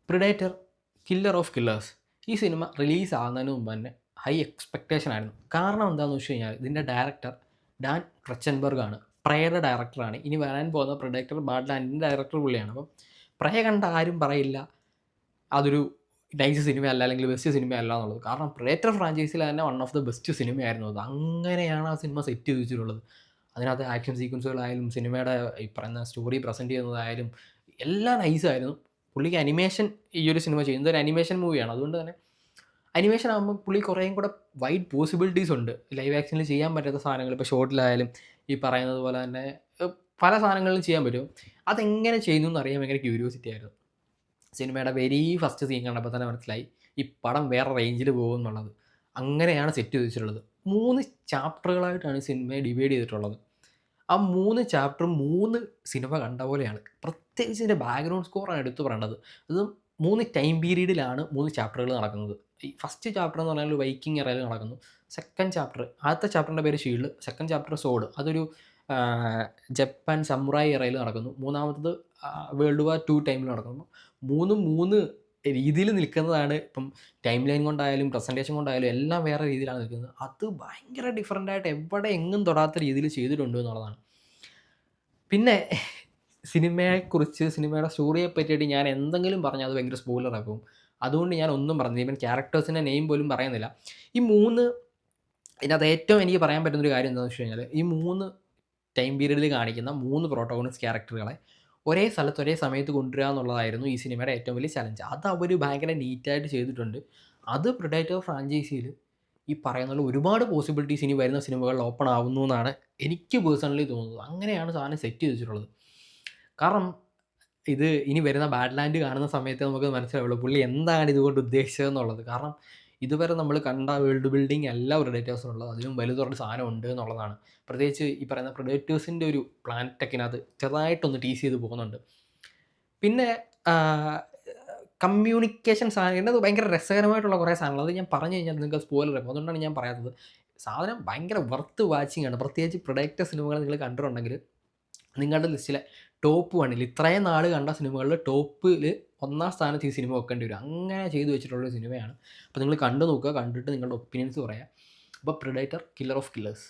Predator killer of killers ഈ cinema release ആകുന്നതിന് മുമ്പ് തന്നെ ഹൈ എക്സ്പെക്റ്റേഷൻ ആയിരുന്നു. കാരണം എന്താണെന്ന് വെച്ച് കഴിഞ്ഞാൽ ഇതിൻ്റെ ഡയറക്ടർ ഡാൻ ട്രച്ചൻബർഗ് ആണ്, പ്രേയുടെ ഡയറക്ടറാണ്. ഇനി വരാൻ പോകുന്ന പ്രൊഡക്ടർ ബാഡ്ലാൻഡിൻ്റെ ഡയറക്ടർ പുള്ളിയാണ്. അപ്പം പ്രേ കണ്ട ആരും പറയില്ല അതൊരു നൈസ് സിനിമയല്ല അല്ലെങ്കിൽ ബെസ്റ്റ് സിനിമയല്ല എന്നുള്ളത്. കാരണം പ്രിഡേറ്റർ ഫ്രാഞ്ചൈസിൽ തന്നെ വൺ ഓഫ് ദ ബെസ്റ്റ് സിനിമയായിരുന്നു അത്. അങ്ങനെയാണ് ആ സിനിമ സെറ്റ് ചെയ്ത് വെച്ചിട്ടുള്ളത്. അതിനകത്ത് ആക്ഷൻ സീക്വൻസുകളായാലും സിനിമയുടെ ഈ പറയുന്ന സ്റ്റോറി പ്രസൻറ്റ് ചെയ്യുന്നതായാലും എല്ലാം നൈസായിരുന്നു. പുള്ളിക്ക് അനിമേഷൻ ഈ ഒരു സിനിമ ചെയ്യുന്നത് ഒരു അനിമേഷൻ മൂവിയാണ്. അതുകൊണ്ട് തന്നെ അനിമേഷൻ ആകുമ്പോൾ പുള്ളി കുറേയും കൂടെ വൈഡ് പോസിബിലിറ്റീസ് ഉണ്ട്. ലൈവ് ആക്ഷനിൽ ചെയ്യാൻ പറ്റാത്ത സാധനങ്ങൾ ഇപ്പോൾ ഷോർട്ടിലായാലും ഈ പറയുന്നത് പോലെ തന്നെ പല സാധനങ്ങളിലും ചെയ്യാൻ പറ്റും. അതെങ്ങനെ ചെയ്യുന്നു എന്നറിയാൻ ഭയങ്കര ക്യൂരിയോസിറ്റി ആയിരുന്നു. സിനിമയുടെ വെരി ഫസ്റ്റ് സീൻ കണ്ടപ്പോൾ തന്നെ മനസ്സിലായി ഈ പടം വേറെ റേഞ്ചിൽ പോകും എന്നുള്ളത്. അങ്ങനെയാണ് സെറ്റ് ചെയ്ത് വെച്ചിട്ടുള്ളത്. 3 ചാപ്റ്ററുകളായിട്ടാണ് സിനിമയെ ഡിവൈഡ് ചെയ്തിട്ടുള്ളത്. ആ 3 ചാപ്റ്ററും 3 സിനിമ കണ്ട പോലെയാണ്. പ്രത്യേകിച്ച് ഇതിൻ്റെ ബാക്ക്ഗ്രൗണ്ട് സ്കോറാണ് എടുത്തു പറയേണ്ടത്. അത് 3 ടൈം പീരീഡിലാണ് 3 ചാപ്റ്ററുകൾ നടക്കുന്നത്. ഈ ഫസ്റ്റ് ചാപ്റ്റർ എന്ന് പറഞ്ഞാൽ ഒരു വൈക്കിംഗ് എറയിൽ നടക്കുന്നു. സെക്കൻഡ് ചാപ്റ്റർ, ആദ്യത്തെ ചാപ്റ്ററിൻ്റെ പേര് ഷീൽഡ്, സെക്കൻഡ് ചാപ്റ്റർ സോഡ്, അതൊരു ജപ്പാൻ സമുറായി എറയിൽ നടക്കുന്നു. മൂന്നാമത്തത് വേൾഡ് വാർ 2 ടൈമിൽ നടക്കുന്നു. 3 രീതിയിൽ നിൽക്കുന്നതാണ്. ഇപ്പം ടൈം ലൈൻ കൊണ്ടായാലും പ്രസൻറ്റേഷൻ കൊണ്ടായാലും എല്ലാം വേറെ രീതിയിലാണ് നിൽക്കുന്നത്. അത് ഭയങ്കര ഡിഫറൻ്റായിട്ട് എവിടെ എങ്ങും തൊടാത്ത രീതിയിൽ ചെയ്തിട്ടുണ്ട് എന്നുള്ളതാണ്. പിന്നെ സിനിമയെക്കുറിച്ച്, സിനിമയുടെ സ്റ്റോറിയെ പറ്റിയിട്ട് ഞാൻ എന്തെങ്കിലും പറഞ്ഞാൽ അത് ഭയങ്കര സ്പോയിലറാക്കും. അതുകൊണ്ട് ഞാൻ ഒന്നും പറഞ്ഞില്ല. ഈവൻ ക്യാരക്ടേഴ്സിൻ്റെ നെയിം പോലും പറയുന്നില്ല. ഈ 3 ഇതിനകത്ത് ഏറ്റവും എനിക്ക് പറയാൻ പറ്റുന്നൊരു കാര്യം എന്താണെന്ന് വെച്ച് കഴിഞ്ഞാൽ ഈ 3 ടൈം പീരീഡിൽ കാണിക്കുന്ന 3 പ്രോട്ടോഗണിസ്റ്റ് ക്യാരക്ടറുകളെ ഒരേ സ്ഥലത്ത് ഒരേ സമയത്ത് കൊണ്ടുവരിക എന്നുള്ളതായിരുന്നു ഈ സിനിമയുടെ ഏറ്റവും വലിയ ചലഞ്ച്. അത് അവർ ഭയങ്കര നീറ്റായിട്ട് ചെയ്തിട്ടുണ്ട്. അത് പ്രിഡേറ്റർ ഫ്രാഞ്ചൈസിയിൽ ഈ പറയുന്ന പോലെ ഒരുപാട് പോസിബിലിറ്റീസ് ഇനി വരുന്ന സിനിമകളിൽ ഓപ്പൺ ആവുന്നു എന്നാണ് എനിക്ക് പേഴ്സണലി തോന്നുന്നത്. അങ്ങനെയാണ് സാധനം സെറ്റ് ചെയ്ത് വെച്ചിട്ടുള്ളത്. കാരണം ഇത് ഇനി വരുന്ന ബാഡ്ലാൻഡ് കാണുന്ന സമയത്ത് നമുക്ക് മനസ്സിലാവുള്ളൂ പുള്ളി എന്താണ് ഇതുകൊണ്ട് ഉദ്ദേശിച്ചതെന്നുള്ളത്. കാരണം ഇതുവരെ നമ്മൾ കണ്ട വേൾഡ് ബിൽഡിംഗ് അല്ല പ്രെഡേറ്റേഴ്സിനുള്ളത്, അതിലും വലുതൊരു സാധനം ഉണ്ട് എന്നുള്ളതാണ്. പ്രത്യേകിച്ച് ഈ പറയുന്ന പ്രെഡേറ്റേഴ്സിൻ്റെ ഒരു പ്ലാനറ്റൊക്കെ ഇതിനകത്ത് ചെറുതായിട്ടൊന്ന് ടീസ് ചെയ്ത് പോകുന്നുണ്ട്. പിന്നെ കമ്മ്യൂണിക്കേഷൻ സാധനം ഇതിനകത്ത് ഭയങ്കര രസകരമായിട്ടുള്ള കുറേ സാധനങ്ങൾ, അത് ഞാൻ പറഞ്ഞു കഴിഞ്ഞാൽ നിങ്ങൾക്ക് സ്പോയിലർ ആക്കും. അതുകൊണ്ടാണ് ഞാൻ പറയാത്തത്. സാധനം ഭയങ്കര വർത്ത് വാച്ചിങ് ആണ്. പ്രത്യേകിച്ച് പ്രെഡേറ്റർ സിനിമകൾ നിങ്ങൾ കണ്ടിട്ടുണ്ടെങ്കിൽ നിങ്ങളുടെ ലിസ്റ്റിലെ ടോപ്പ് 1ൽ ഇത്രയും നാൾ കണ്ട സിനിമകളിൽ ടോപ്പിൽ 1ാം സ്ഥാനത്ത് ഈ സിനിമ വെക്കേണ്ടി വരും. അങ്ങനെ ചെയ്തു വെച്ചിട്ടുള്ളൊരു സിനിമയാണ്. അപ്പോൾ നിങ്ങൾ കണ്ടു നോക്കുക, കണ്ടിട്ട് നിങ്ങളുടെ ഒപ്പീനിയൻസ് പറയാം. അപ്പോൾ പ്രെഡേറ്റർ കില്ലർ ഓഫ് കില്ലേഴ്സ്.